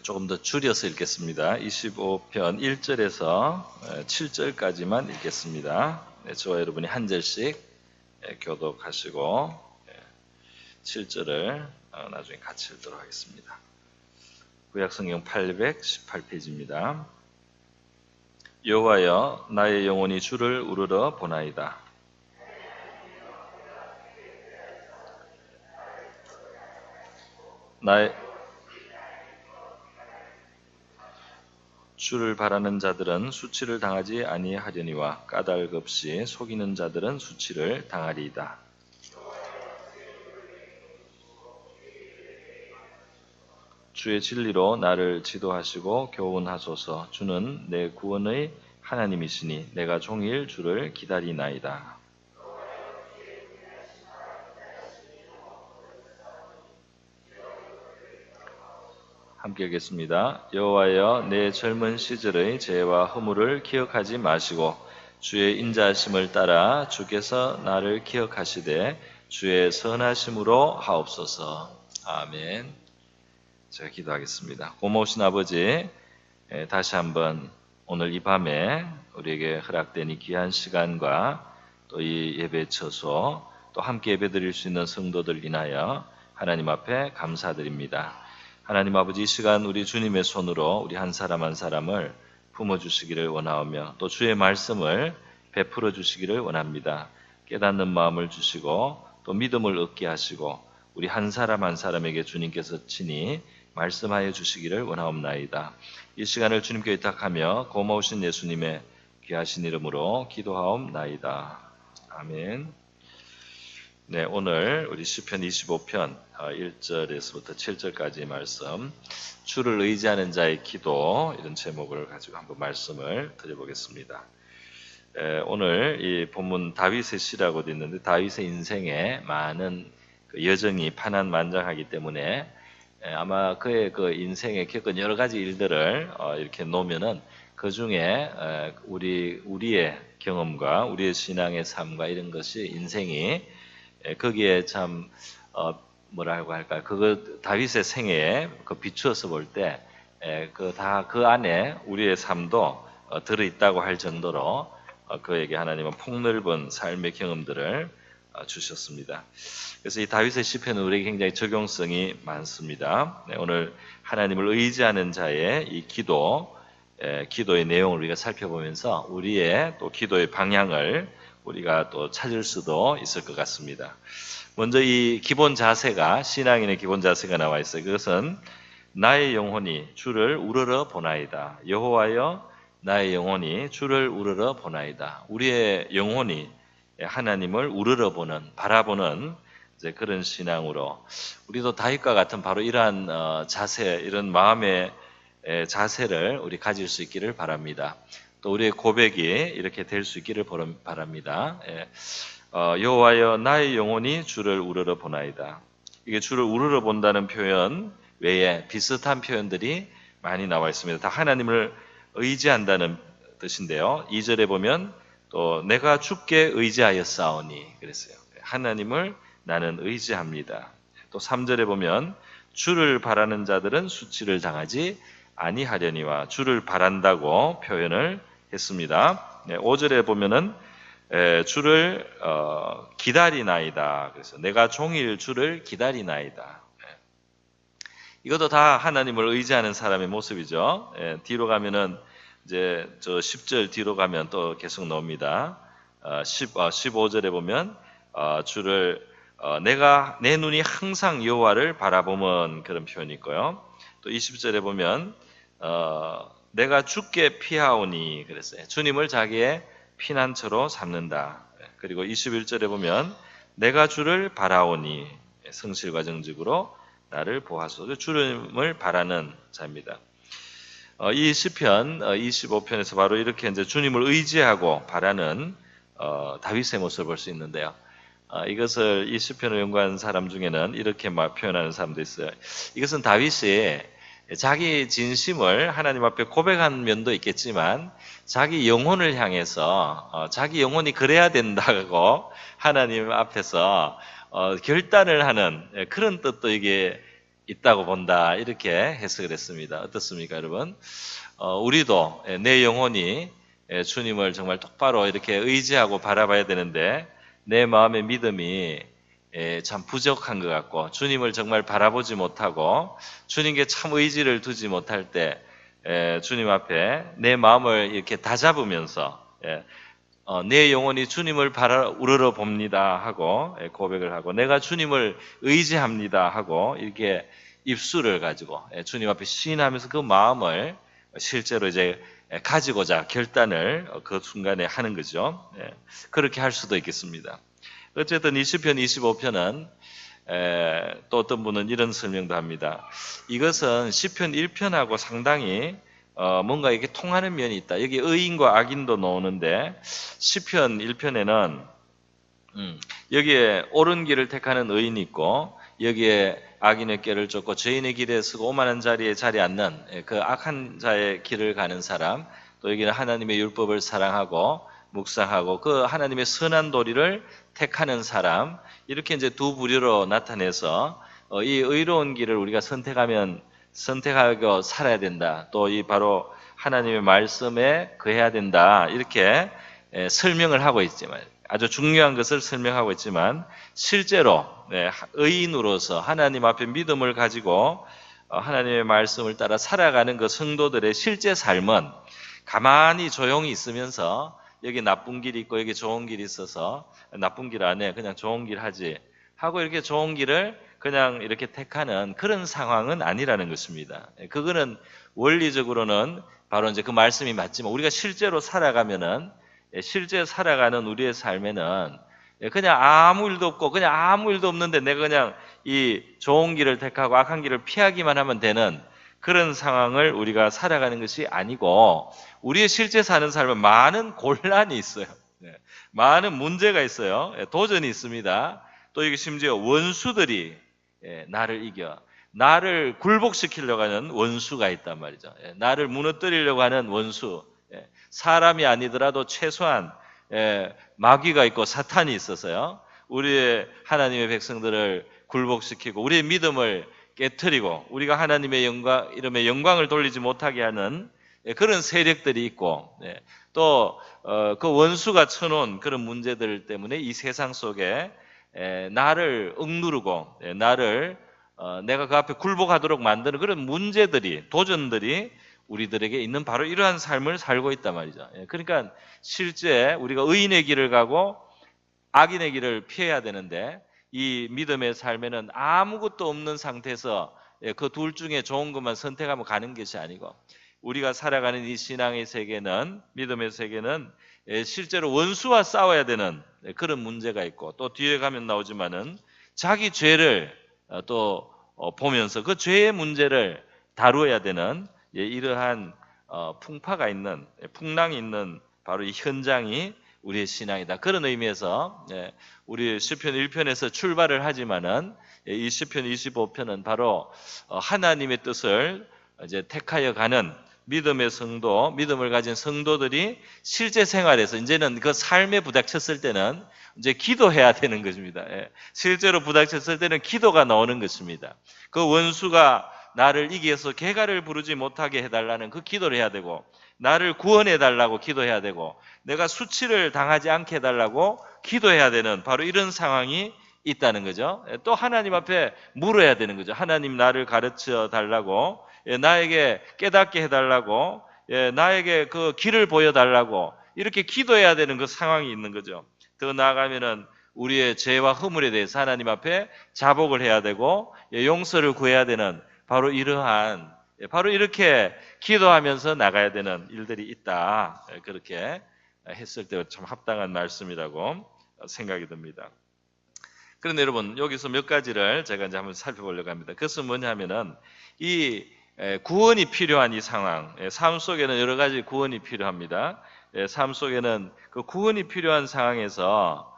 조금 더 줄여서 읽겠습니다. 25편 1절에서 7절까지만 읽겠습니다. 저와 여러분이 한 절씩 교독하시고 7절을 나중에 같이 읽도록 하겠습니다. 구약성경 818페이지입니다. 여호와여, 나의 영혼이 주를 우러러 보나이다. 주를 바라는 자들은 수치를 당하지 아니하려니와 까닭 없이 속이는 자들은 수치를 당하리이다. 주의 진리로 나를 지도하시고 교훈하소서. 주는 내 구원의 하나님이시니 내가 종일 주를 기다리나이다. 함께 읽겠습니다. 여호와여, 내 젊은 시절의 죄와 허물을 기억하지 마시고 주의 인자하심을 따라 주께서 나를 기억하시되 주의 선하심으로 하옵소서. 아멘. 제가 기도하겠습니다. 고마우신 아버지, 다시 한번 오늘 이 밤에 우리에게 허락된 이 귀한 시간과 또 이 예배 처소, 또 함께 예배드릴 수 있는 성도들 인하여 하나님 앞에 감사드립니다. 하나님 아버지, 이 시간 우리 주님의 손으로 우리 한 사람 한 사람을 품어주시기를 원하오며 또 주의 말씀을 베풀어 주시기를 원합니다. 깨닫는 마음을 주시고 또 믿음을 얻게 하시고 우리 한 사람 한 사람에게 주님께서 친히 말씀하여 주시기를 원하옵나이다. 이 시간을 주님께 의탁하며 고마우신 예수님의 귀하신 이름으로 기도하옵나이다. 아멘. 네, 오늘 우리 시편 25편 1절에서부터 7절까지 말씀, 주를 의지하는 자의 기도, 이런 제목을 가지고 한번 말씀을 드려보겠습니다. 오늘 이 본문 다윗의 시라고 되어 있는데 다윗의 인생에 많은 여정이 파난만장하기 때문에 아마 그의 그 인생에 겪은 여러 가지 일들을 이렇게 놓으면은 그 중에 우리의 경험과 우리의 신앙의 삶과 이런 것이 인생이 거기에 참 뭐라고 할까요? 그거 다윗의 생애에 그 비추어서 볼 때 그 다 그 안에 우리의 삶도 들어 있다고 할 정도로 그에게 하나님은 폭넓은 삶의 경험들을 주셨습니다. 그래서 이 다윗의 시편은 우리에게 굉장히 적용성이 많습니다. 오늘 하나님을 의지하는 자의 이 기도의 내용을 우리가 살펴보면서 우리의 또 기도의 방향을 우리가 또 찾을 수도 있을 것 같습니다. 먼저 이 기본 자세가, 신앙인의 기본 자세가 나와 있어요. 그것은 나의 영혼이 주를 우러러 보나이다. 여호와여, 나의 영혼이 주를 우러러 보나이다. 우리의 영혼이 하나님을 우러러 보는, 바라보는 이제 그런 신앙으로 우리도 다윗과 같은 바로 이러한 자세, 이런 마음의 자세를 우리 가질 수 있기를 바랍니다. 또 우리의 고백이 이렇게 될 수 있기를 바랍니다. 여호와여, 나의 영혼이 주를 우러러 보나이다. 이게 주를 우러러 본다는 표현 외에 비슷한 표현들이 많이 나와 있습니다. 다 하나님을 의지한다는 뜻인데요. 2절에 보면 또 내가 주께 의지하였사오니 그랬어요. 하나님을 나는 의지합니다. 또 3절에 보면 주를 바라는 자들은 수치를 당하지 아니하려니와 주를 바란다고 표현을 했습니다. 5절에 보면은 주를 기다리나이다. 그래서 내가 종일 주를 기다리나이다. 이것도 다 하나님을 의지하는 사람의 모습이죠. 뒤로 가면은 이제 저 10절 뒤로 가면 또 계속 나옵니다. 15절에 보면 주를 내가 내 눈이 항상 여호와를 바라보면 그런 표현이 있고요. 또 20절에 보면 내가 주께 피하오니 그랬어요. 주님을 자기의 피난처로 삼는다. 그리고 21절에 보면 내가 주를 바라오니 성실과 정직으로 나를 보하소서. 주님을 바라는 자입니다. 이 시편 25편에서 바로 이렇게 이제 주님을 의지하고 바라는 다윗의 모습을 볼 수 있는데요. 이것을 이 시편을 연구한 사람 중에는 이렇게 표현하는 사람도 있어요. 이것은 다윗이 자기 진심을 하나님 앞에 고백한 면도 있겠지만 자기 영혼을 향해서 자기 영혼이 그래야 된다고 하나님 앞에서 결단을 하는 그런 뜻도 이게 있다고 본다. 이렇게 해석을 했습니다. 어떻습니까, 여러분? 우리도 내 영혼이 주님을 정말 똑바로 이렇게 의지하고 바라봐야 되는데 내 마음의 믿음이 참 부족한 것 같고 주님을 정말 바라보지 못하고 주님께 참 의지를 두지 못할 때 주님 앞에 내 마음을 이렇게 다잡으면서 내 영혼이 주님을 우러러 봅니다 하고 고백을 하고 내가 주님을 의지합니다 하고 이렇게 입술을 가지고 주님 앞에 시인하면서 그 마음을 실제로 이제 가지고자 결단을 그 순간에 하는 거죠. 그렇게 할 수도 있겠습니다. 어쨌든 이 시편 25편은 또 어떤 분은 이런 설명도 합니다. 이것은 시편 1편하고 상당히 뭔가 이게 통하는 면이 있다. 여기 의인과 악인도 나오는데 시편 1편에는 여기에 옳은 길을 택하는 의인이 있고 여기에 악인의 꾀를 쫓고 죄인의 길에 서고 오만한 자리에 자리 않는 그 악한 자의 길을 가는 사람, 또 여기는 하나님의 율법을 사랑하고 묵상하고 그 하나님의 선한 도리를 택하는 사람, 이렇게 이제 두 부류로 나타내서 이 의로운 길을 우리가 선택하고 살아야 된다. 또 이 바로 하나님의 말씀에 거해야 된다. 이렇게 설명을 하고 있지만 아주 중요한 것을 설명하고 있지만 실제로 의인으로서 하나님 앞에 믿음을 가지고 하나님의 말씀을 따라 살아가는 그 성도들의 실제 삶은 가만히 조용히 있으면서 여기 나쁜 길이 있고 여기 좋은 길이 있어서 나쁜 길 안에 그냥 좋은 길 하지 하고 이렇게 좋은 길을 그냥 이렇게 택하는 그런 상황은 아니라는 것입니다. 그거는 원리적으로는 바로 이제 그 말씀이 맞지만 우리가 실제로 살아가면은 실제 살아가는 우리의 삶에는 그냥 아무 일도 없고 그냥 아무 일도 없는데 내가 그냥 이 좋은 길을 택하고 악한 길을 피하기만 하면 되는 그런 상황을 우리가 살아가는 것이 아니고 우리의 실제 사는 삶은 많은 곤란이 있어요. 많은 문제가 있어요. 도전이 있습니다. 또 이게 심지어 원수들이 나를 이겨 나를 굴복시키려고 하는 원수가 있단 말이죠. 나를 무너뜨리려고 하는 원수, 사람이 아니더라도 최소한 마귀가 있고 사탄이 있어서요. 우리의 하나님의 백성들을 굴복시키고 우리의 믿음을 깨트리고 우리가 하나님의 이름에 영광을 돌리지 못하게 하는 그런 세력들이 있고 또 그 원수가 쳐놓은 그런 문제들 때문에 이 세상 속에 나를 억누르고 나를 내가 그 앞에 굴복하도록 만드는 그런 문제들이 도전들이 우리들에게 있는 바로 이러한 삶을 살고 있단 말이죠. 그러니까 실제 우리가 의인의 길을 가고 악인의 길을 피해야 되는데 이 믿음의 삶에는 아무것도 없는 상태에서 그 둘 중에 좋은 것만 선택하면 가는 것이 아니고 우리가 살아가는 이 신앙의 세계는 믿음의 세계는 실제로 원수와 싸워야 되는 그런 문제가 있고 또 뒤에 가면 나오지만은 자기 죄를 또 보면서 그 죄의 문제를 다루어야 되는 이러한 풍파가 있는 풍랑이 있는 바로 이 현장이 우리의 신앙이다. 그런 의미에서 우리 시편 1편에서 출발을 하지만은 이 시편 25편은 바로 하나님의 뜻을 이제 택하여 가는 믿음의 성도, 믿음을 가진 성도들이 실제 생활에서 이제는 그 삶에 부닥쳤을 때는 이제 기도해야 되는 것입니다. 실제로 부닥쳤을 때는 기도가 나오는 것입니다. 그 원수가 나를 이겨서 개가를 부르지 못하게 해달라는 그 기도를 해야 되고 나를 구원해달라고 기도해야 되고 내가 수치를 당하지 않게 해달라고 기도해야 되는 바로 이런 상황이 있다는 거죠. 또 하나님 앞에 물어야 되는 거죠. 하나님 나를 가르쳐 달라고 나에게 깨닫게 해달라고 나에게 그 길을 보여달라고 이렇게 기도해야 되는 그 상황이 있는 거죠. 더 나아가면은 우리의 죄와 허물에 대해서 하나님 앞에 자복을 해야 되고 용서를 구해야 되는 바로 이러한 바로 이렇게 기도하면서 나가야 되는 일들이 있다. 그렇게 했을 때 참 합당한 말씀이라고 생각이 듭니다. 그런데 여러분 여기서 몇 가지를 제가 이제 한번 살펴보려고 합니다. 그것은 뭐냐면은 이 구원이 필요한 이 상황, 삶 속에는 여러 가지 구원이 필요합니다. 삶 속에는 그 구원이 필요한 상황에서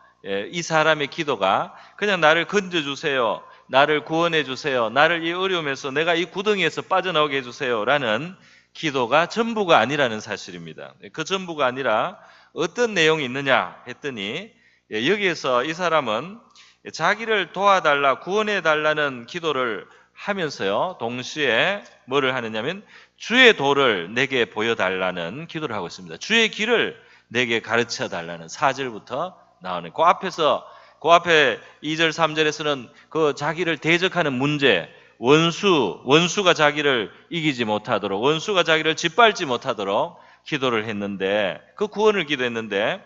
이 사람의 기도가 그냥 나를 건져주세요, 나를 구원해 주세요, 나를 이 어려움에서 내가 이 구덩이에서 빠져나오게 해주세요 라는 기도가 전부가 아니라는 사실입니다. 그 전부가 아니라 어떤 내용이 있느냐 했더니 여기에서 이 사람은 자기를 도와달라, 구원해 달라는 기도를 하면서요, 동시에 뭐를 하느냐면 주의 도를 내게 보여달라는 기도를 하고 있습니다. 주의 길을 내게 가르쳐 달라는 4절부터 나오는 그 앞에 2절, 3절에서는 그 자기를 대적하는 문제, 원수가 자기를 이기지 못하도록, 원수가 자기를 짓밟지 못하도록 기도를 했는데, 그 구원을 기도했는데,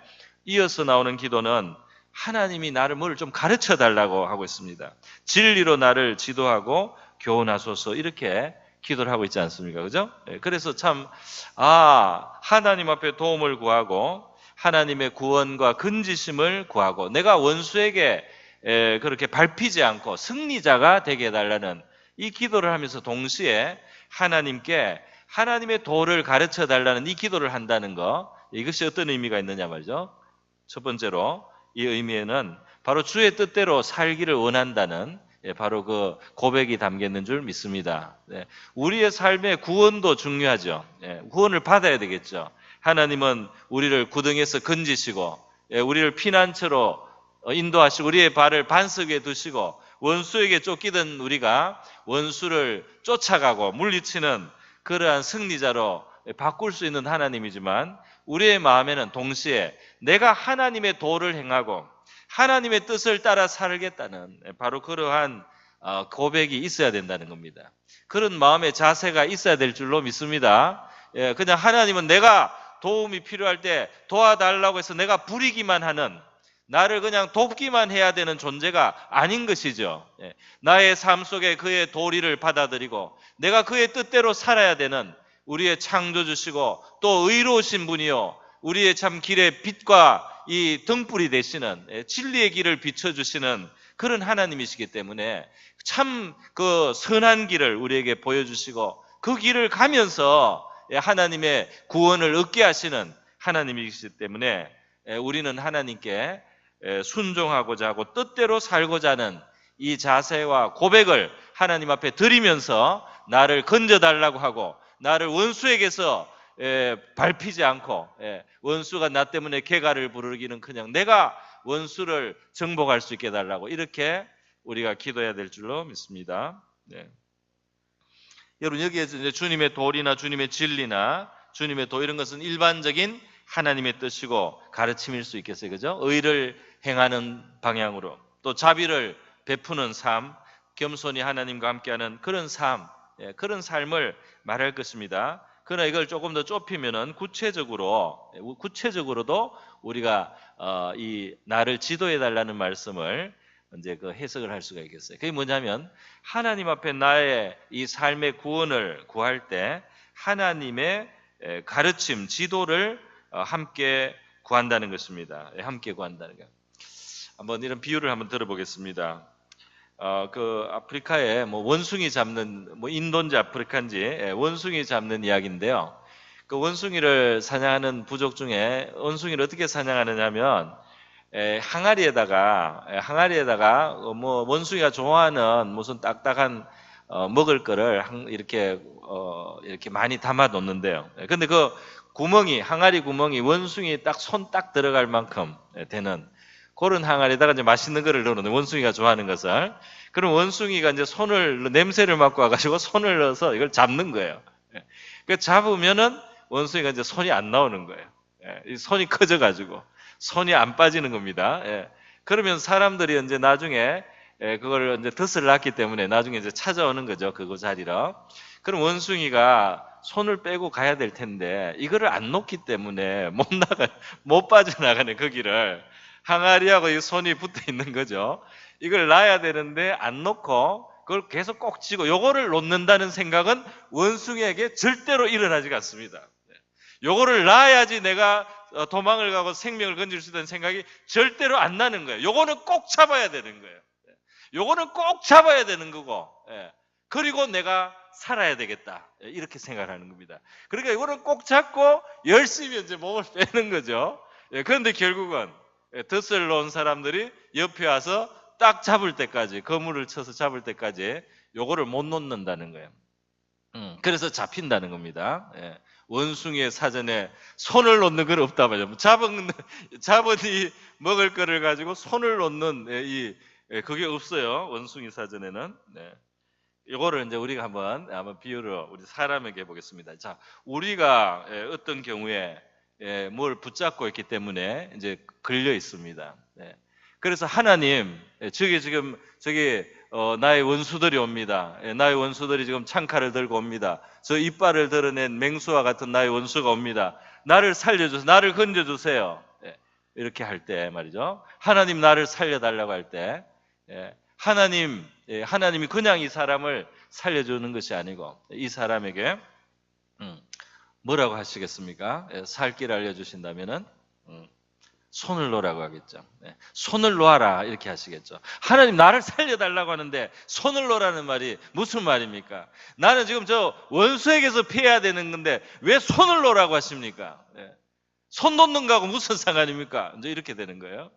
이어서 나오는 기도는 하나님이 나를 뭘 좀 가르쳐 달라고 하고 있습니다. 진리로 나를 지도하고 교훈하소서, 이렇게 기도를 하고 있지 않습니까? 그죠? 그래서 참, 하나님 앞에 도움을 구하고 하나님의 구원과 건지심을 구하고 내가 원수에게 그렇게 밟히지 않고 승리자가 되게 해달라는 이 기도를 하면서 동시에 하나님께 하나님의 도를 가르쳐 달라는 이 기도를 한다는 거, 이것이 어떤 의미가 있느냐 말이죠. 첫 번째로 이 의미에는 바로 주의 뜻대로 살기를 원한다는 바로 그 고백이 담겨 있는 줄 믿습니다. 우리의 삶의 구원도 중요하죠. 구원을 받아야 되겠죠. 하나님은 우리를 구덩이에서 건지시고 우리를 피난처로 인도하시고 우리의 발을 반석 위에 두시고 원수에게 쫓기던 우리가 원수를 쫓아가고 물리치는 그러한 승리자로 바꿀 수 있는 하나님이지만, 우리의 마음에는 동시에 내가 하나님의 도를 행하고 하나님의 뜻을 따라 살겠다는 바로 그러한 고백이 있어야 된다는 겁니다. 그런 마음의 자세가 있어야 될 줄로 믿습니다. 그냥 하나님은 내가 도움이 필요할 때 도와달라고 해서 내가 부리기만 하는, 나를 그냥 돕기만 해야 되는 존재가 아닌 것이죠. 나의 삶 속에 그의 도리를 받아들이고 내가 그의 뜻대로 살아야 되는 우리의 창조주시고 또 의로우신 분이요, 우리의 참 길의 빛과 이 등불이 되시는 진리의 길을 비춰주시는 그런 하나님이시기 때문에 참 그 선한 길을 우리에게 보여주시고 그 길을 가면서 하나님의 구원을 얻게 하시는 하나님이시기 때문에 우리는 하나님께 순종하고자 하고 뜻대로 살고자 하는 이 자세와 고백을 하나님 앞에 드리면서 나를 건져달라고 하고 나를 원수에게서 밟히지 않고 원수가 나 때문에 개가를 부르기는 그냥 내가 원수를 정복할 수 있게 해달라고, 이렇게 우리가 기도해야 될 줄로 믿습니다. 여러분, 여기에서 이제 주님의 도리나 주님의 진리나 주님의 도, 이런 것은 일반적인 하나님의 뜻이고 가르침일 수 있겠어요. 그죠? 의를 행하는 방향으로, 또 자비를 베푸는 삶, 겸손히 하나님과 함께하는 그런 삶, 그런 삶을 말할 것입니다. 그러나 이걸 조금 더 좁히면은 구체적으로도 우리가 이 나를 지도해 달라는 말씀을 이제 그 해석을 할 수가 있겠어요. 그게 뭐냐면 하나님 앞에 나의 이 삶의 구원을 구할 때 하나님의 가르침, 지도를 함께 구한다는 것입니다. 함께 구한다는 것. 한번 이런 비유를 한번 들어보겠습니다. 그 아프리카에 원숭이 잡는, 인도인지 아프리카인지 원숭이 잡는 이야기인데요. 그 원숭이를 사냥하는 부족 중에 원숭이를 어떻게 사냥하느냐면 항아리에다가 원숭이가 좋아하는 무슨 딱딱한 먹을 거를 이렇게 많이 담아 놓는데요. 근데 그 항아리 구멍이 원숭이 손 딱 들어갈 만큼 되는 그런 항아리에다가 이제 맛있는 거를 넣어놓는, 원숭이가 좋아하는 것을. 그럼 원숭이가 이제 냄새를 맡고 와가지고 손을 넣어서 이걸 잡는 거예요. 그 잡으면은 원숭이가 이제 손이 안 나오는 거예요. 이 손이 커져가지고 손이 안 빠지는 겁니다. 그러면 사람들이 이제 나중에 그걸 이제 덫을 놨기 때문에 나중에 이제 찾아오는 거죠. 그거 자리로. 그럼 원숭이가 손을 빼고 가야 될 텐데 이거를 안 놓기 때문에 못 빠져나가는 그 길을. 항아리하고 이 손이 붙어 있는 거죠. 이걸 놔야 되는데 안 놓고 그걸 계속 꼭 쥐고 요거를 놓는다는 생각은 원숭이에게 절대로 일어나지 않습니다. 요거를 놔야지 내가 도망을 가고 생명을 건질 수 있다는 생각이 절대로 안 나는 거예요. 요거는 꼭 잡아야 되는 거예요. 요거는 꼭 잡아야 되는 거고, 그리고 내가 살아야 되겠다, 이렇게 생각하는 겁니다. 그러니까 이거는 꼭 잡고 열심히 이제 몸을 빼는 거죠. 그런데 결국은 덫을 놓은 사람들이 옆에 와서 딱 잡을 때까지, 거물을 쳐서 잡을 때까지 요거를 못 놓는다는 거예요. 그래서 잡힌다는 겁니다. 원숭이의 사전에 손을 놓는 건 없다 말이죠. 잡은 이 먹을 거를 가지고 손을 놓는 그게 없어요. 원숭이 사전에는. 이거를 이제 우리가 한번 비유를 우리 사람에게 해보겠습니다. 자, 우리가 어떤 경우에 뭘 붙잡고 있기 때문에 이제 걸려 있습니다. 그래서 하나님, 저기 나의 원수들이 옵니다. 나의 원수들이 지금 창칼을 들고 옵니다. 저 이빨을 드러낸 맹수와 같은 나의 원수가 옵니다. 나를 살려주세요. 나를 건져주세요. 이렇게 할 때 말이죠. 하나님 나를 살려달라고 할 때, 하나님이 그냥 이 사람을 살려주는 것이 아니고 이 사람에게 뭐라고 하시겠습니까? 살 길을 알려주신다면은 손을 놓으라고 하겠죠. 손을 놓아라 이렇게 하시겠죠. 하나님 나를 살려달라고 하는데 손을 놓으라는 말이 무슨 말입니까? 나는 지금 저 원수에게서 피해야 되는 건데 왜 손을 놓으라고 하십니까? 손 놓는 거하고 무슨 상관입니까? 이제 이렇게 되는 거예요.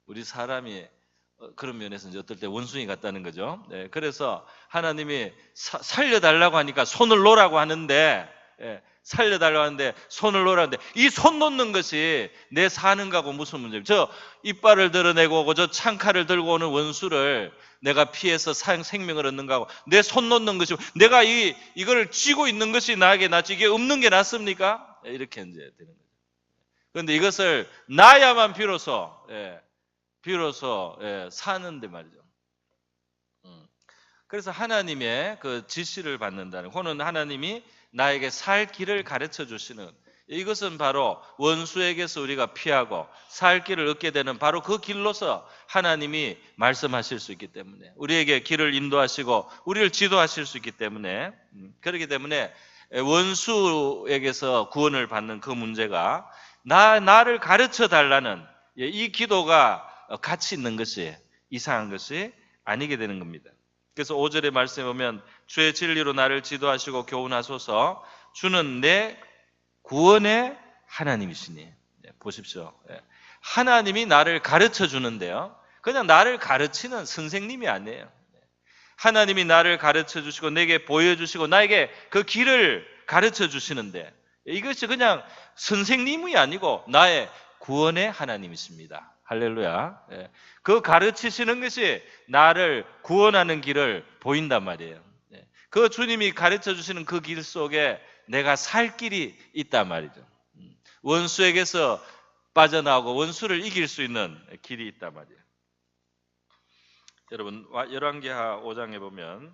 우리 사람이 그런 면에서 이제 어떨 때 원숭이 같다는 거죠. 그래서 하나님이 살려달라고 하니까 손을 놓으라고 하는데, 살려달라고 하는데 손을 놓으라는데 이 손 놓는 것이 내 사는 거하고 무슨 문제입니까? 저 이빨을 드러내고 오고 저 창칼을 들고 오는 원수를 내가 피해서 생명을 얻는 거하고 내 손 놓는 것이 내가 이거를 쥐고 있는 것이 나에게 낫지 이게 없는 게 낫습니까? 이렇게 이제 되는 거죠. 그런데 이것을 나야만 비로소 사는데 말이죠. 그래서 하나님의 그 지시를 받는다는 그는 하나님이 나에게 살 길을 가르쳐 주시는 이것은 바로 원수에게서 우리가 피하고 살 길을 얻게 되는 바로 그 길로서 하나님이 말씀하실 수 있기 때문에 우리에게 길을 인도하시고 우리를 지도하실 수 있기 때문에 그렇기 때문에 원수에게서 구원을 받는 그 문제가 나를 가르쳐 달라는 이 기도가 가치 있는 것이 이상한 것이 아니게 되는 겁니다. 그래서 5절의 말씀에 보면 주의 진리로 나를 지도하시고 교훈하소서 주는 내 구원의 하나님이시니 보십시오. 하나님이 나를 가르쳐 주는데요. 그냥 나를 가르치는 선생님이 아니에요. 하나님이 나를 가르쳐 주시고 내게 보여주시고 나에게 그 길을 가르쳐 주시는데 이것이 그냥 선생님이 아니고 나의 구원의 하나님이십니다. 할렐루야. 그 가르치시는 것이 나를 구원하는 길을 보인단 말이에요. 그 주님이 가르쳐 주시는 그 길 속에 내가 살 길이 있단 말이죠. 원수에게서 빠져나오고 원수를 이길 수 있는 길이 있단 말이에요. 여러분 열왕기하 5장에 보면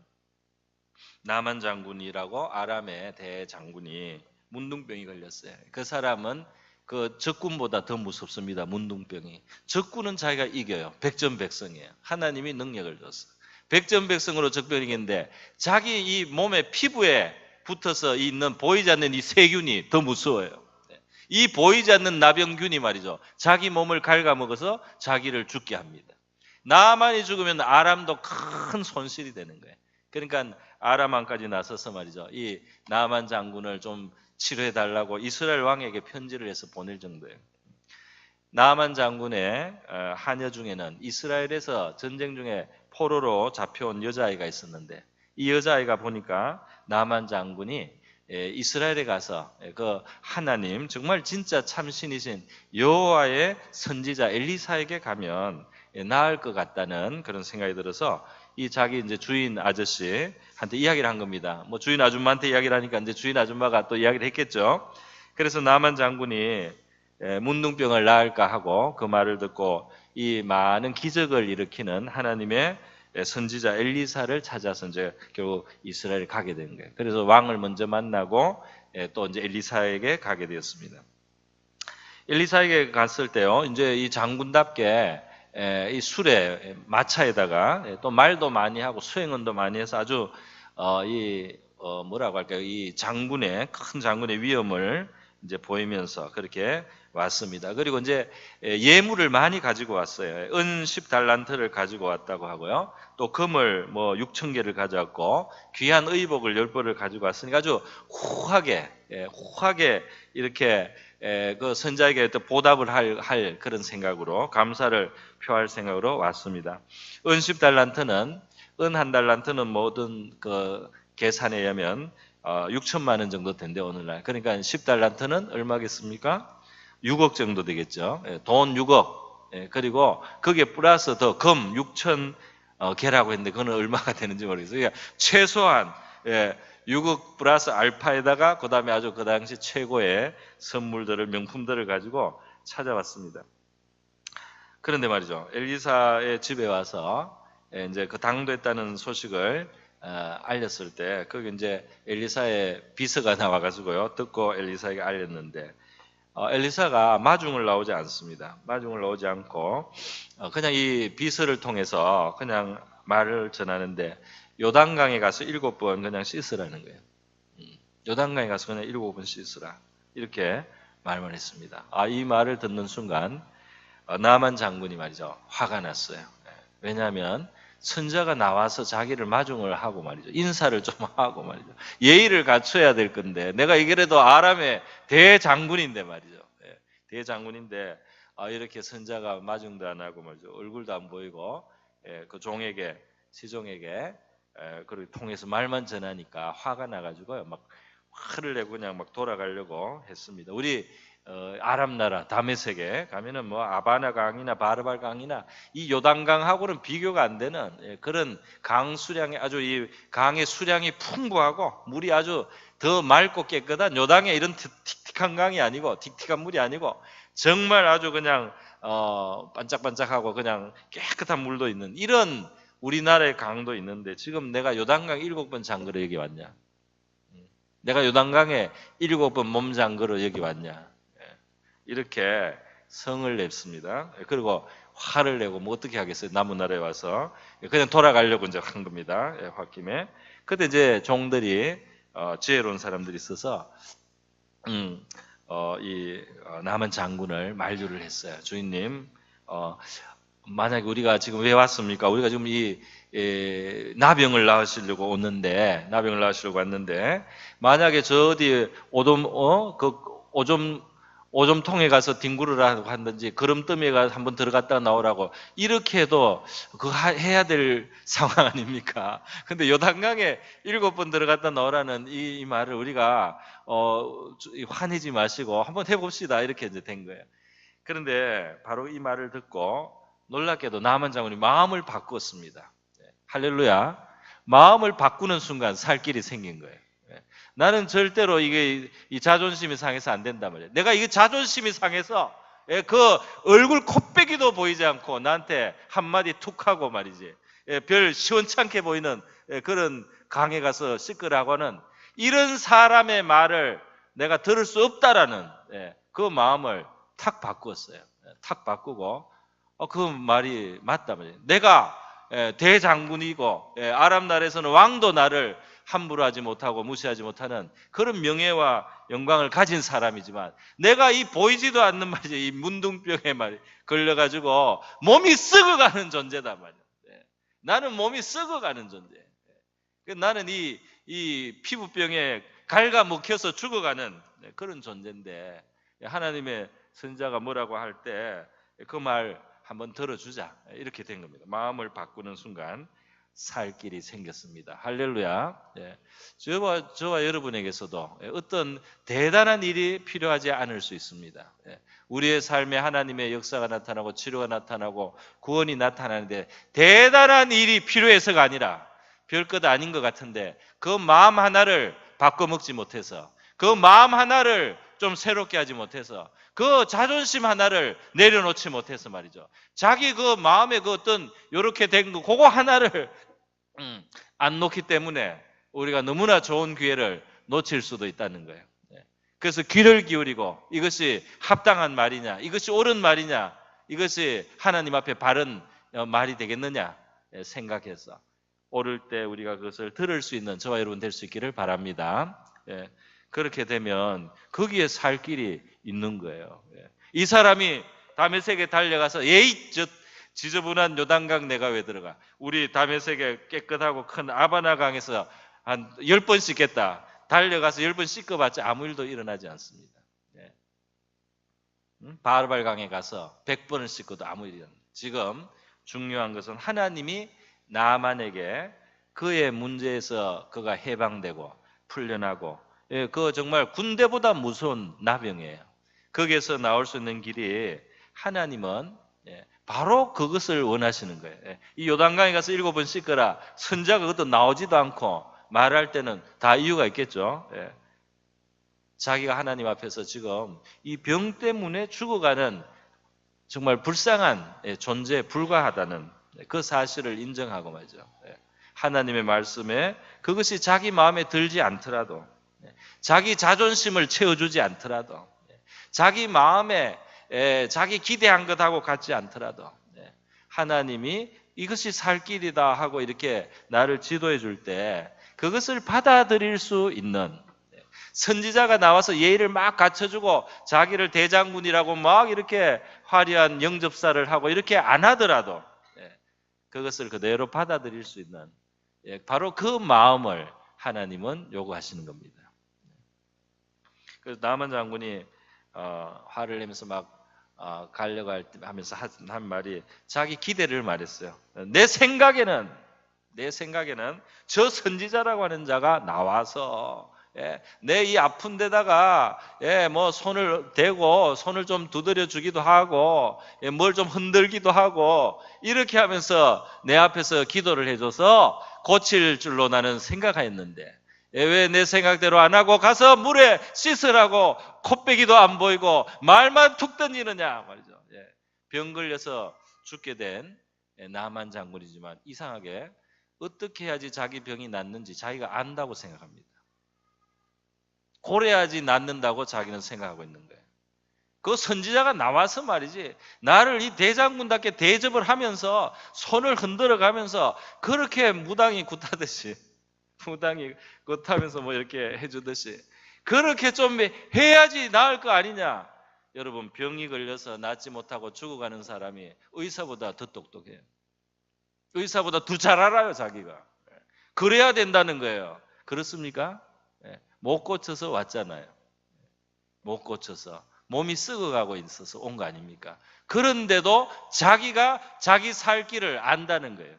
나만 장군이라고 아람의 대장군이 문둥병이 걸렸어요. 그 사람은 그 적군보다 더 무섭습니다. 문둥병이. 적군은 자기가 이겨요. 백전백승이에요. 하나님이 능력을 줬어요. 백전백승으로 적병을 이기는데 자기 이 몸의 피부에 붙어서 있는 보이지 않는 이 세균이 더 무서워요. 이 보이지 않는 나병균이 말이죠. 자기 몸을 갉아먹어서 자기를 죽게 합니다. 나만이 죽으면 아람도 큰 손실이 되는 거예요. 그러니까 아람 왕까지 나서서 말이죠. 이 나만 장군을 좀 치료해달라고 이스라엘 왕에게 편지를 해서 보낼 정도예요. 나만 장군의 하녀 중에는 이스라엘에서 전쟁 중에 포로로 잡혀온 여자아이가 있었는데 이 여자아이가 보니까 나만 장군이 이스라엘에 가서 그 하나님 정말 진짜 참신이신 여호와의 선지자 엘리사에게 가면 나을 것 같다는 그런 생각이 들어서 이 자기 이제 주인 아저씨한테 이야기를 한 겁니다. 뭐 주인 아줌마한테 이야기를 하니까 이제 주인 아줌마가 또 이야기를 했겠죠. 그래서 나만 장군이 문둥병을 나을까 하고 그 말을 듣고 이 많은 기적을 일으키는 하나님의 선지자 엘리사를 찾아서 이제 결국 이스라엘에 가게 된 거예요. 그래서 왕을 먼저 만나고 또 이제 엘리사에게 가게 되었습니다. 엘리사에게 갔을 때요, 이제 이 장군답게 이 술에 마차에다가 또 말도 많이 하고 수행원도 많이 해서 아주 뭐라고 할까요? 이 큰 장군의 위엄을 이제 보이면서 그렇게 왔습니다. 그리고 이제 예물을 많이 가지고 왔어요. 은 10달란트를 가지고 왔다고 하고요. 또 금을 뭐 6,000개를 가져왔고 귀한 의복을 10벌을 가지고 왔으니까 아주 후하게 이렇게 그 선자에게 또 보답을 할 그런 생각으로 감사를 표할 생각으로 왔습니다. 은 10달란트는 은 1달란트는 모든 그 계산에 의하면 6천만 원 정도 된대 오늘날. 그러니까 10달란트는 얼마겠습니까? 6억 정도 되겠죠. 돈 6억. 그리고 거기에 플러스 더 금 6천 개라고 했는데 그거는 얼마가 되는지 모르겠어요. 그러니까 최소한 6억 플러스 알파에다가 그 다음에 아주 그 당시 최고의 선물들을 명품들을 가지고 찾아왔습니다. 그런데 말이죠. 엘리사의 집에 와서 이제 그 당도했다는 소식을 알렸을 때 거기 이제 엘리사의 비서가 나와가지고요. 듣고 엘리사에게 알렸는데 엘리사가 마중을 나오지 않습니다. 마중을 나오지 않고 그냥 이 비서를 통해서 그냥 말을 전하는데 요단강에 가서 7번 그냥 씻으라는 거예요. 요단강에 가서 그냥 7번 씻으라 이렇게 말만 했습니다. 이 말을 듣는 순간 나만 장군이 말이죠 화가 났어요. 왜냐하면 선자가 나와서 자기를 마중을 하고 말이죠 인사를 좀 하고 말이죠 예의를 갖춰야 될 건데 내가 이게라도 아람의 대장군인데 말이죠 대장군인데 이렇게 선자가 마중도 안 하고 말이죠 얼굴도 안 보이고 그 종에게 시종에게 그렇게 통해서 말만 전하니까 화가 나가지고요 막 화를 내고 그냥 막 돌아가려고 했습니다. 우리 아람 나라 다메섹에 가면은 뭐 아바나 강이나 바르발 강이나 이 요단강하고는 비교가 안 되는 그런 강 수량이 아주 이 강의 수량이 풍부하고 물이 아주 더 맑고 깨끗한 요단에 이런 틱틱한 강이 아니고 틱틱한 물이 아니고 정말 아주 그냥 반짝반짝하고 그냥 깨끗한 물도 있는 이런 우리나라의 강도 있는데 지금 내가 요단강 7번 잠그러 여기 왔냐? 내가 요단강에 7번 몸 잠그러 여기 왔냐? 이렇게 성을 냈습니다. 그리고 화를 내고 뭐 어떻게 하겠어요? 남은 나라에 와서 그냥 돌아가려고 이제 한 겁니다. 홧김에. 그때 이제 종들이 지혜로운 사람들이 있어서 남은 장군을 만류를 했어요. 주인님, 만약에 우리가 지금 왜 왔습니까? 우리가 지금 나병을 낳으시려고 왔는데 만약에 저 어디 오줌통에 가서 뒹굴을 하고 한든지 거름더미에 가서 한번 들어갔다 나오라고 이렇게 해도 그거 해야 될 상황 아닙니까? 근데 요단강에 7번 들어갔다 나오라는 이 말을 우리가 화내지 마시고 한번 해봅시다 이렇게 이제 된 거예요. 그런데 바로 이 말을 듣고 놀랍게도 나만 장군이 마음을 바꾸었습니다. 할렐루야. 마음을 바꾸는 순간 살 길이 생긴 거예요. 나는 절대로 이게 이 자존심이 상해서 안 된단 말이에요. 내가 이게 자존심이 상해서 그 얼굴 코빼기도 보이지 않고 나한테 한마디 툭 하고 말이지. 별 시원찮게 보이는 그런 강에 가서 씻으라고는 이런 사람의 말을 내가 들을 수 없다라는 그 마음을 탁 바꾸었어요. 탁 바꾸고 그 말이 맞다 말이에요. 내가 대장군이고 아람 나라에서는 왕도 나를 함부로 하지 못하고 무시하지 못하는 그런 명예와 영광을 가진 사람이지만 내가 이 보이지도 않는 말이죠. 이 문둥병에 말이 걸려가지고 몸이 썩어가는 존재다 말이야. 나는 몸이 썩어가는 존재. 나는 이 피부병에 갉아먹혀서 죽어가는 그런 존재인데 하나님의 선자가 뭐라고 할 때 그 말 한번 들어주자 이렇게 된 겁니다. 마음을 바꾸는 순간 살 길이 생겼습니다. 할렐루야. 저와 여러분에게서도 어떤 대단한 일이 필요하지 않을 수 있습니다. 우리의 삶에 하나님의 역사가 나타나고 치료가 나타나고 구원이 나타나는데 대단한 일이 필요해서가 아니라 별것 아닌 것 같은데 그 마음 하나를 바꿔먹지 못해서 그 마음 하나를 좀 새롭게 하지 못해서 그 자존심 하나를 내려놓지 못해서 말이죠. 자기 그 마음에 그 어떤 요렇게 된 거 그거 하나를 안 놓기 때문에 우리가 너무나 좋은 기회를 놓칠 수도 있다는 거예요. 그래서 귀를 기울이고 이것이 합당한 말이냐, 이것이 옳은 말이냐, 이것이 하나님 앞에 바른 말이 되겠느냐 생각해서 오를 때 우리가 그것을 들을 수 있는 저와 여러분 될 수 있기를 바랍니다. 그렇게 되면 거기에 살 길이 있는 거예요. 이 사람이 다메섹에 달려가서 예이 저 지저분한 요단강 내가 왜 들어가? 우리 다메섹에 깨끗하고 큰 아바나 강에서 한 10번 씻겠다. 달려가서 10번 씻어봤자 아무 일도 일어나지 않습니다. 바르발 강에 가서 100번을 씻고도 아무 일이 없습니다. 지금 중요한 것은 하나님이 나만에게 그의 문제에서 그가 해방되고 풀려나고 그 정말 군대보다 무서운 나병이에요. 거기에서 나올 수 있는 길이 하나님은 바로 그것을 원하시는 거예요. 예. 이 요단강에 가서 7번 씻거라. 선지자가 그것도 나오지도 않고 말할 때는 다 이유가 있겠죠. 예. 자기가 하나님 앞에서 지금 이 병 때문에 죽어가는 정말 불쌍한 존재에 불과하다는 그 사실을 인정하고 말이죠. 하나님의 말씀에 그것이 자기 마음에 들지 않더라도, 자기 자존심을 채워주지 않더라도, 자기 마음에 자기 기대한 것하고 같지 않더라도 하나님이 이것이 살 길이다 하고 이렇게 나를 지도해 줄 때 그것을 받아들일 수 있는, 선지자가 나와서 예의를 막 갖춰주고 자기를 대장군이라고 막 이렇게 화려한 영접사를 하고 이렇게 안 하더라도 그것을 그대로 받아들일 수 있는 바로 그 마음을 하나님은 요구하시는 겁니다. 그래서 나만 장군이 화를 내면서 막 가려고 하면서 한 말이 자기 기대를 말했어요. 내 생각에는 저 선지자라고 하는 자가 나와서 내 이 아픈 데다가 뭐 손을 대고 손을 좀 두드려 주기도 하고 뭘 좀 흔들기도 하고 이렇게 하면서 내 앞에서 기도를 해줘서 고칠 줄로 나는 생각하였는데 왜 내 생각대로 안 하고 가서 물에 씻으라고 콧배기도 안 보이고 말만 툭 던지느냐 말이죠. 병 걸려서 죽게 된 나만 장군이지만 이상하게 어떻게 해야지 자기 병이 낫는지 자기가 안다고 생각합니다. 고래야지 낫는다고 자기는 생각하고 있는 거예요. 그 선지자가 나와서 말이지 나를 이 대장군답게 대접을 하면서 손을 흔들어 가면서 그렇게 무당이 굿하듯이 무당이 굿하면서 뭐 이렇게 해주듯이 그렇게 좀 해야지 나을 거 아니냐. 여러분 병이 걸려서 낫지 못하고 죽어가는 사람이 의사보다 더 똑똑해요. 의사보다 더 잘 알아요 자기가. 그래야 된다는 거예요. 그렇습니까? 못 고쳐서 왔잖아요. 못 고쳐서 몸이 썩어가고 있어서 온 거 아닙니까? 그런데도 자기가 자기 살 길을 안다는 거예요.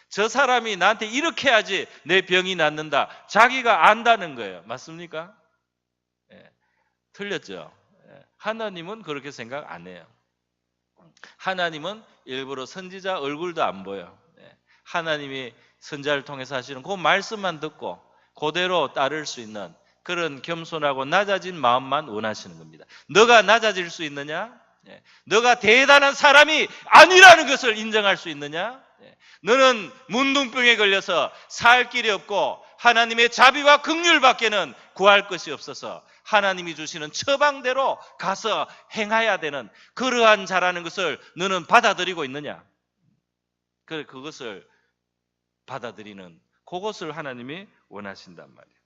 저 사람이 나한테 이렇게 해야지 내 병이 낫는다. 자기가 안다는 거예요. 맞습니까? 틀렸죠? 하나님은 그렇게 생각 안 해요. 하나님은 일부러 선지자 얼굴도 안 보여. 하나님이 선지자를 통해서 하시는 그 말씀만 듣고 그대로 따를 수 있는 그런 겸손하고 낮아진 마음만 원하시는 겁니다. 너가 낮아질 수 있느냐? 너가 대단한 사람이 아니라는 것을 인정할 수 있느냐? 너는 문둥병에 걸려서 살 길이 없고 하나님의 자비와 긍휼밖에는 구할 것이 없어서 하나님이 주시는 처방대로 가서 행해야 되는 그러한 자라는 것을 너는 받아들이고 있느냐? 그것을 받아들이는 그것을 하나님이 원하신단 말이에요.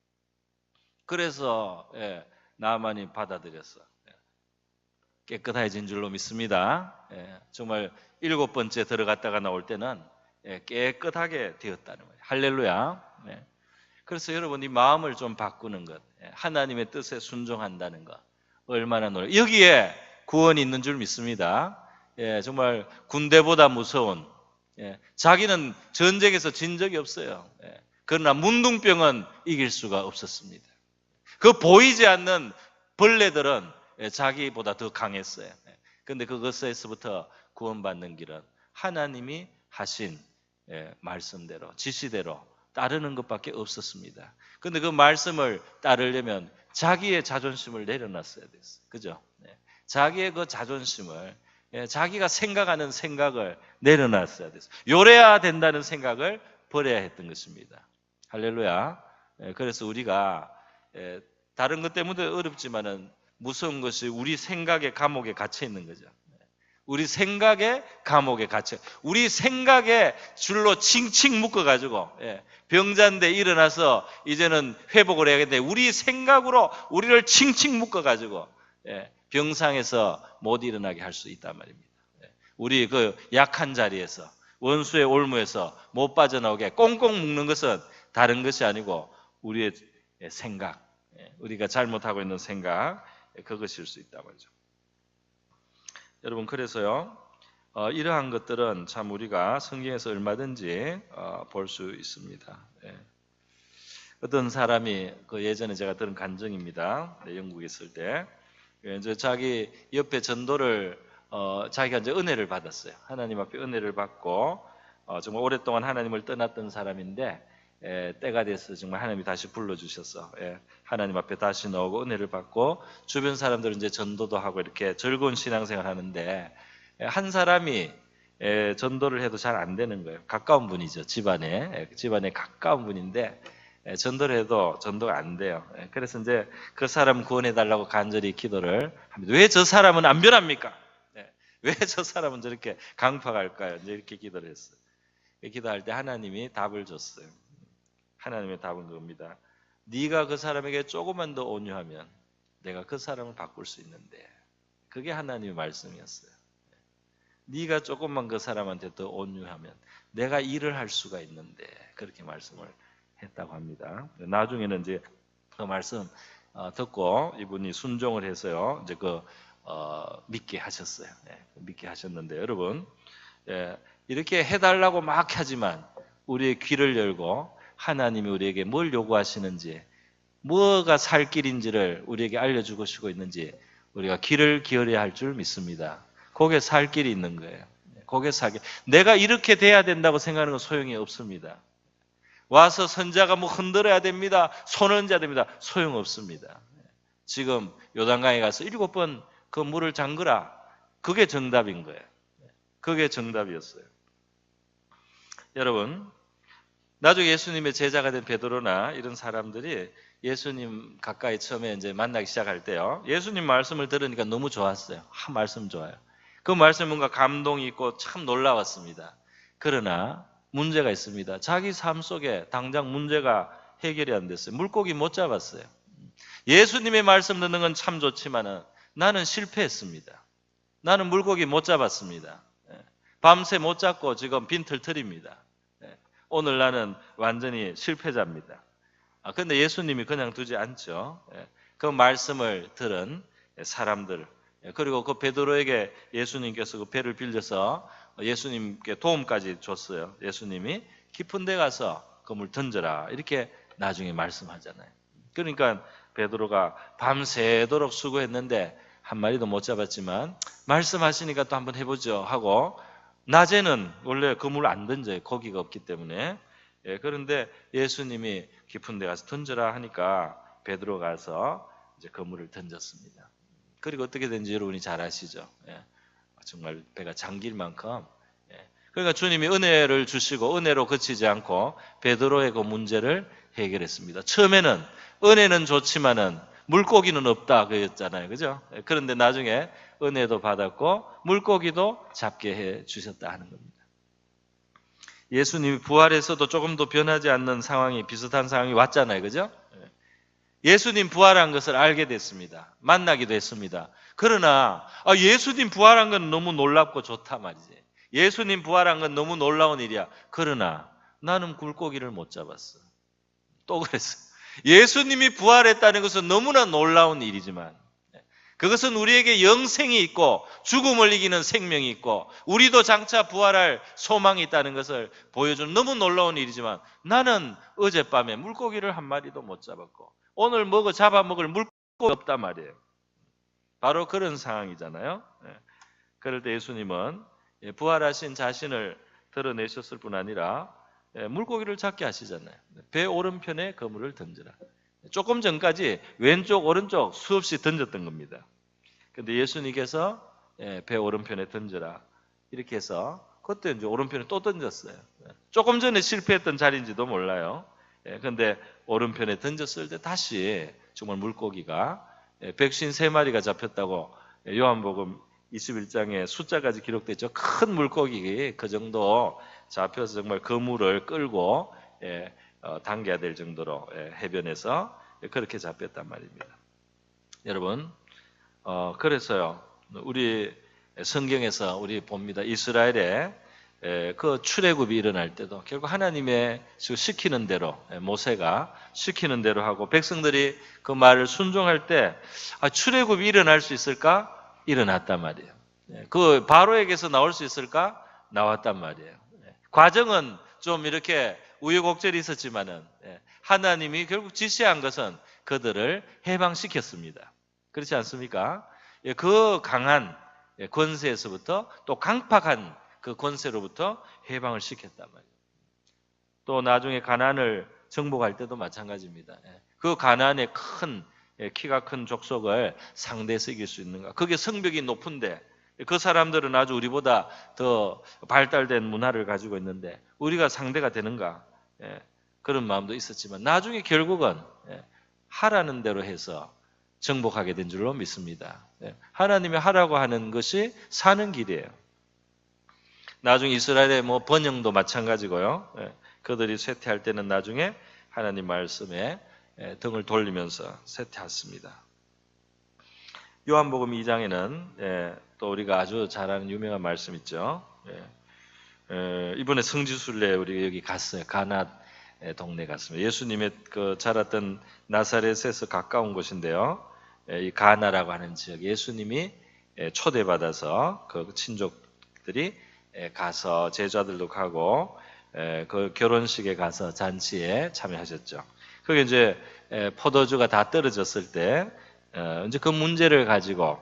그래서 나만이 받아들였어. 깨끗해진 줄로 믿습니다. 정말 7번째 들어갔다가 나올 때는 깨끗하게 되었다는 거예요. 할렐루야. 그래서 여러분 이 마음을 좀 바꾸는 것, 하나님의 뜻에 순종한다는 것 얼마나 노력. 여기에 구원이 있는 줄 믿습니다. 정말 군대보다 무서운, 자기는 전쟁에서 진 적이 없어요. 그러나 문둥병은 이길 수가 없었습니다. 그 보이지 않는 벌레들은 자기보다 더 강했어요. 그런데 그것에서부터 구원받는 길은 하나님이 하신 말씀대로 지시대로 따르는 것밖에 없었습니다. 그런데 그 말씀을 따르려면 자기의 자존심을 내려놨어야 됐어요. 그죠? 자기의 그 자존심을 자기가 생각하는 생각을 내려놨어야 됐어요. 요래야 된다는 생각을 버려야 했던 것입니다. 할렐루야. 그래서 우리가 다른 것 때문에 어렵지만은 무서운 것이 우리 생각의 감옥에 갇혀 있는 거죠. 우리 생각의 감옥에 갇혀, 우리 생각의 줄로 칭칭 묶어가지고 병자인데 일어나서 이제는 회복을 해야겠는데 우리 생각으로 우리를 칭칭 묶어가지고 병상에서 못 일어나게 할 수 있단 말입니다. 우리 그 약한 자리에서 원수의 올무에서 못 빠져나오게 꽁꽁 묶는 것은 다른 것이 아니고 우리의 생각, 우리가 잘못하고 있는 생각, 그것일 수 있단 말이죠. 여러분 그래서요 이러한 것들은 참 우리가 성경에서 얼마든지 볼 수 있습니다. 어떤 사람이 그 예전에 제가 들은 간증입니다. 영국에 있을 때 이제 자기 옆에 전도를 자기가 이제 은혜를 받았어요. 하나님 앞에 은혜를 받고 정말 오랫동안 하나님을 떠났던 사람인데 때가 돼서 정말 하나님이 다시 불러주셔서 하나님 앞에 다시 나오고 은혜를 받고 주변 사람들은 이제 전도도 하고 이렇게 즐거운 신앙생활 하는데 한 사람이 전도를 해도 잘 안 되는 거예요. 가까운 분이죠. 집안에 가까운 분인데 전도를 해도 전도가 안 돼요. 그래서 이제 그 사람 구원해 달라고 간절히 기도를 합니다. 왜 저 사람은 안 변합니까? 왜 저 사람은 저렇게 강팍할까요? 이제 이렇게 기도를 했어요. 기도할 때 하나님이 답을 줬어요. 하나님의 답은 그겁니다. 네가 그 사람에게 조금만 더 온유하면 내가 그 사람을 바꿀 수 있는데, 그게 하나님의 말씀이었어요. 네가 조금만 그 사람한테 더 온유하면 내가 일을 할 수가 있는데, 그렇게 말씀을 했다고 합니다. 나중에는 이제 그 말씀 듣고 이분이 순종을 해서요, 이제 믿게 하셨어요. 믿게 하셨는데, 여러분, 이렇게 해달라고 막 하지만 우리의 귀를 열고 하나님이 우리에게 뭘 요구하시는지, 뭐가 살 길인지를 우리에게 알려주고 싶고 있는지 우리가 귀를 기울여야 할 줄 믿습니다. 거기에 살 길이 있는 거예요. 거기에 살 길. 내가 이렇게 돼야 된다고 생각하는 건 소용이 없습니다. 와서 선자가 뭐 흔들어야 됩니다. 손 얹어야 됩니다. 소용없습니다. 지금 요단강에 가서 7번 그 물을 잠그라. 그게 정답인 거예요. 그게 정답이었어요. 여러분, 나중에 예수님의 제자가 된 베드로나 이런 사람들이 예수님 가까이 처음에 이제 만나기 시작할 때요, 예수님 말씀을 들으니까 너무 좋았어요. 말씀 좋아요. 그 말씀 뭔가 감동이 있고 참 놀라웠습니다. 그러나 문제가 있습니다. 자기 삶 속에 당장 문제가 해결이 안 됐어요. 물고기 못 잡았어요. 예수님의 말씀 듣는 건 참 좋지만은 나는 실패했습니다. 나는 물고기 못 잡았습니다. 밤새 못 잡고 지금 빈털털입니다. 오늘 나는 완전히 실패자입니다. 그런데 예수님이 그냥 두지 않죠. 그 말씀을 들은 사람들, 그리고 그 베드로에게 예수님께서 그 배를 빌려서 예수님께 도움까지 줬어요. 예수님이 깊은 데 가서 그 물 던져라, 이렇게 나중에 말씀하잖아요. 그러니까 베드로가 밤새도록 수고했는데 한 마리도 못 잡았지만 말씀하시니까 또 한번 해보죠 하고, 낮에는 원래 그 물 안 던져요. 고기가 없기 때문에. 그런데 예수님이 깊은 데 가서 던져라 하니까 베드로 가서 이제 그 물을 던졌습니다. 그리고 어떻게 된지 여러분이 잘 아시죠. 정말 배가 잠길 만큼. 그러니까 주님이 은혜를 주시고 은혜로 그치지 않고 베드로의 그 문제를 해결했습니다. 처음에는 은혜는 좋지만은 물고기는 없다 그랬잖아요. 그죠? 그런데 나중에 은혜도 받았고 물고기도 잡게 해 주셨다 하는 겁니다. 예수님이 부활해서도 조금 더 변하지 않는 상황이, 비슷한 상황이 왔잖아요. 그죠? 예수님 부활한 것을 알게 됐습니다. 만나기도 했습니다. 그러나 예수님 부활한 건 너무 놀랍고 좋다 말이지. 예수님 부활한 건 너무 놀라운 일이야. 그러나 나는 물고기를 못 잡았어. 또 그랬어요. 예수님이 부활했다는 것은 너무나 놀라운 일이지만 그것은 우리에게 영생이 있고 죽음을 이기는 생명이 있고 우리도 장차 부활할 소망이 있다는 것을 보여주는 너무 놀라운 일이지만, 나는 어젯밤에 물고기를 한 마리도 못 잡았고 오늘 잡아먹을 물고기 없단 말이에요. 바로 그런 상황이잖아요. 그럴 때 예수님은 부활하신 자신을 드러내셨을 뿐 아니라 물고기를 잡게 하시잖아요. 배 오른편에 그물을 던져라. 조금 전까지 왼쪽 오른쪽 수없이 던졌던 겁니다. 그런데 예수님께서 배 오른편에 던져라 이렇게 해서 그때 이제 오른편에 또 던졌어요. 조금 전에 실패했던 자리인지도 몰라요. 그런데 오른편에 던졌을 때 다시 정말 물고기가 153마리가 잡혔다고 요한복음 21장에 숫자까지 기록됐죠. 큰 물고기 그 정도 잡혀서 정말 그물을 끌고 당겨야 될 정도로 해변에서 그렇게 잡혔단 말입니다. 여러분, 그래서요 우리 성경에서 우리 봅니다. 이스라엘에 그 출애굽이 일어날 때도 결국 하나님의 시키는 대로, 모세가 시키는 대로 하고 백성들이 그 말을 순종할 때 출애굽이 일어날 수 있을까? 일어났단 말이에요. 그 바로에게서 나올 수 있을까? 나왔단 말이에요. 과정은 좀 이렇게 우여곡절이 있었지만은 하나님이 결국 지시한 것은 그들을 해방시켰습니다. 그렇지 않습니까? 그 강한 권세에서부터 또 강팍한 그 권세로부터 해방을 시켰단 말이에요. 또 나중에 가나안을 정복할 때도 마찬가지입니다. 그 가나안의 키가 큰 족속을 상대해서 이길 수 있는가? 그게 성벽이 높은데 그 사람들은 아주 우리보다 더 발달된 문화를 가지고 있는데 우리가 상대가 되는가? 그런 마음도 있었지만 나중에 결국은 하라는 대로 해서 정복하게 된 줄로 믿습니다. 하나님이 하라고 하는 것이 사는 길이에요. 나중에 이스라엘의 번영도 마찬가지고요. 그들이 쇠퇴할 때는 나중에 하나님 말씀에 등을 돌리면서 쇠퇴했습니다. 요한복음 2장에는 또 우리가 아주 잘 아는 유명한 말씀 있죠. 이번에 성지순례 우리 여기 갔어요. 가나 동네 갔습니다. 예수님의 그 자랐던 나사렛에서 가까운 곳인데요. 이 가나라고 하는 지역 예수님이 초대받아서 그 친족들이 가서 제자들도 가고 그 결혼식에 가서 잔치에 참여하셨죠. 그게 이제 포도주가 다 떨어졌을 때 이제 그 문제를 가지고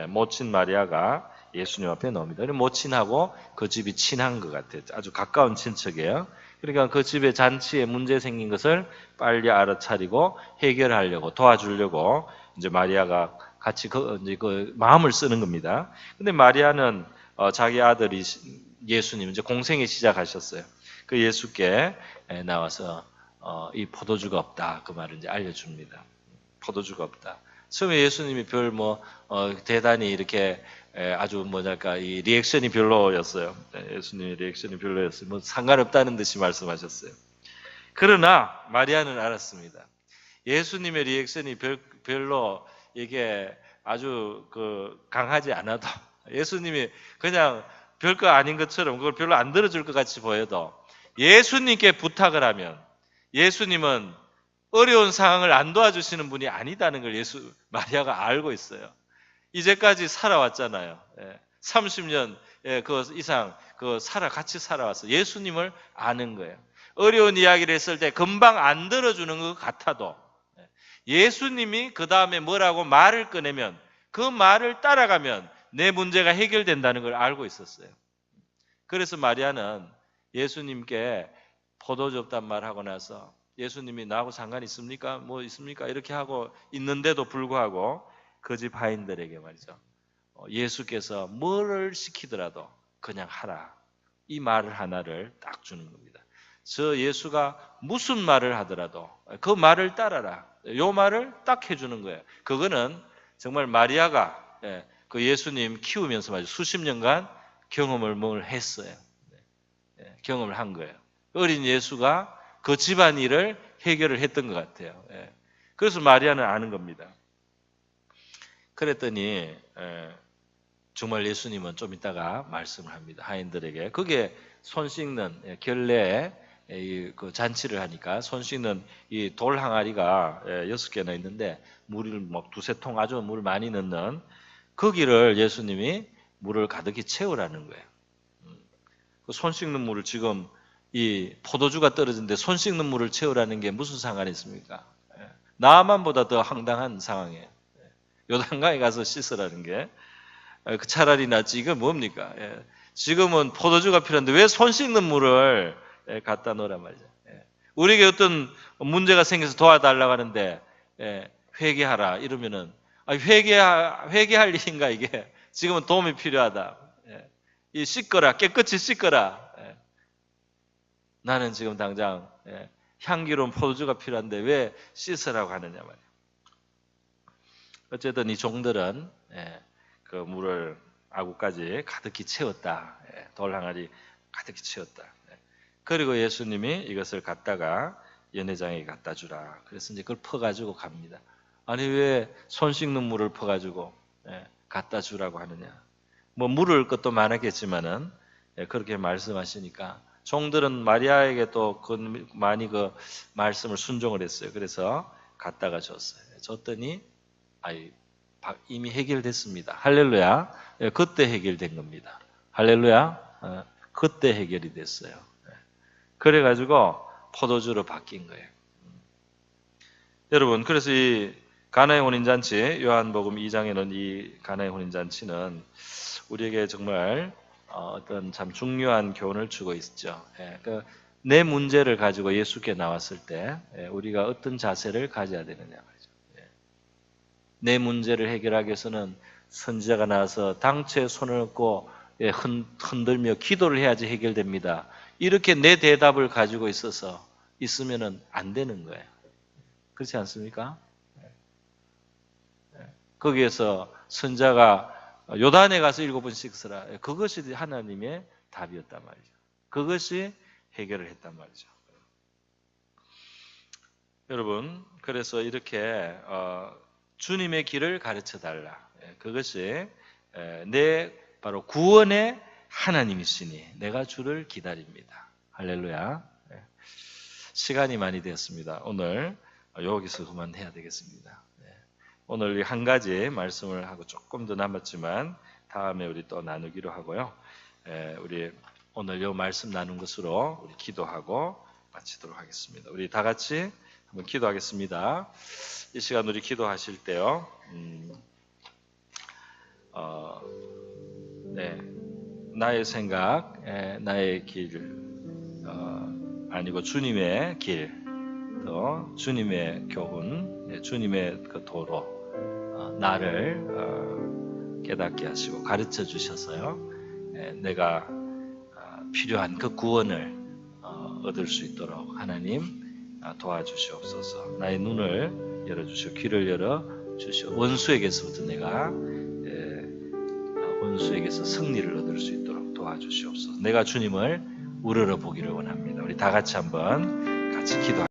모친 마리아가 예수님 앞에 나옵니다. 모친하고 그 집이 친한 것 같아요. 아주 가까운 친척이에요. 그러니까 그 집에 잔치에 문제 생긴 것을 빨리 알아차리고 해결하려고 도와주려고 이제 마리아가 같이 그 마음을 쓰는 겁니다. 근데 마리아는 자기 아들이 예수님 이제 공생에 시작하셨어요. 그 예수께 나와서 이 포도주가 없다 그 말을 이제 알려줍니다. 포도주가 없다. 처음에 예수님이 별 대단히 이렇게 아주 이 리액션이 별로였어요. 예수님의 리액션이 별로였어요. 상관없다는 듯이 말씀하셨어요. 그러나 마리아는 알았습니다. 예수님의 리액션이 별로 이게 아주 강하지 않아도 예수님이 그냥 별거 아닌 것처럼 그걸 별로 안 들어줄 것 같이 보여도 예수님께 부탁을 하면 예수님은 어려운 상황을 안 도와주시는 분이 아니다는 걸 마리아가 알고 있어요. 이제까지 살아왔잖아요. 30년 그 이상 같이 살아왔어. 예수님을 아는 거예요. 어려운 이야기를 했을 때 금방 안 들어주는 것 같아도 예수님이 그 다음에 뭐라고 말을 꺼내면 그 말을 따라가면 내 문제가 해결된다는 걸 알고 있었어요. 그래서 마리아는 예수님께 포도주 없단 말하고 나서 예수님이 나하고 상관이 있습니까? 뭐 있습니까? 이렇게 하고 있는데도 불구하고 그 집 하인들에게 말이죠. 예수께서 뭐를 시키더라도 그냥 하라. 이 말을 하나를 딱 주는 겁니다. 저 예수가 무슨 말을 하더라도 그 말을 따라라. 요 말을 딱 해주는 거예요. 그거는 정말 마리아가 그 예수님 키우면서 말이죠. 수십 년간 경험을 했어요. 경험을 한 거예요. 어린 예수가 그 집안일을 해결을 했던 것 같아요. 그래서 마리아는 아는 겁니다. 그랬더니 정말 예수님은 좀 이따가 말씀을 합니다. 하인들에게. 그게 손 씻는 결례에 그 잔치를 하니까 손 씻는 이 돌 항아리가 6개나 있는데 물을 두세 통 아주 물 많이 넣는 거기를 예수님이 물을 가득히 채우라는 거예요. 그 손 씻는 물을 지금 이 포도주가 떨어진데 손 씻는 물을 채우라는 게 무슨 상관이 있습니까? 나만보다 더 황당한 상황이에요. 요단강에 가서 씻으라는 게 차라리 낫지. 이건 뭡니까? 지금은 포도주가 필요한데 왜 손 씻는 물을 갖다 놓으란 말이죠. 우리에게 어떤 문제가 생겨서 도와달라고 하는데 회개하라 이러면은 회개할 일인가 이게? 지금은 도움이 필요하다. 이 씻거라, 깨끗이 씻거라. 나는 지금 당장 향기로운 포도주가 필요한데 왜 씻으라고 하느냐 말이에요. 어쨌든 이 종들은 그 물을 아구까지 가득히 채웠다. 돌 항아리 가득히 채웠다. 그리고 예수님이 이것을 갖다가 연회장에 갖다 주라. 그래서 이제 그걸 퍼가지고 갑니다. 아니 왜 손 씻는 물을 퍼가지고 갖다 주라고 하느냐. 물을 것도 많았겠지만은 그렇게 말씀하시니까 종들은 마리아에게 또 많이 그 말씀을 순종을 했어요. 그래서 갖다가 줬어요. 줬더니 이미 해결됐습니다. 할렐루야. 그때 해결된 겁니다. 할렐루야. 그때 해결이 됐어요. 그래가지고 포도주로 바뀐 거예요. 여러분, 그래서 이 가나의 혼인잔치, 요한복음 2장에는 이 가나의 혼인잔치는 우리에게 정말 어떤 참 중요한 교훈을 주고 있죠. 내 문제를 가지고 예수께 나왔을 때 우리가 어떤 자세를 가져야 되느냐 말이죠. 내 문제를 해결하기 위해서는 선지자가 나와서 당초에 손을 얹고 흔들며 기도를 해야지 해결됩니다. 이렇게 내 대답을 가지고 있으면은 안 되는 거예요. 그렇지 않습니까? 거기에서 선자가 요단에 가서 7번 씻으라. 그것이 하나님의 답이었단 말이죠. 그것이 해결을 했단 말이죠. 여러분, 그래서 이렇게 주님의 길을 가르쳐 달라. 그것이 내 바로 구원의 하나님이시니 내가 주를 기다립니다. 할렐루야. 시간이 많이 되었습니다. 오늘 여기서 그만해야 되겠습니다. 오늘 한 가지 말씀을 하고 조금 더 남았지만 다음에 우리 또 나누기로 하고요. 우리 오늘 이 말씀 나눈 것으로 우리 기도하고 마치도록 하겠습니다. 우리 다 같이 한번 기도하겠습니다. 이 시간 우리 기도하실 때요. 나의 생각, 나의 길 아니고 주님의 길, 또 주님의 교훈, 주님의 그 도로 나를 깨닫게 하시고 가르쳐 주셔서요. 내가 필요한 그 구원을 얻을 수 있도록 하나님 도와주시옵소서. 나의 눈을 열어주시고 귀를 열어주시고 원수에게서부터 내가 원수에게서 승리를 얻을 수 있도록 도와주시옵소서. 내가 주님을 우러러 보기를 원합니다. 우리 다 같이 한번 같이 기도하겠습니다.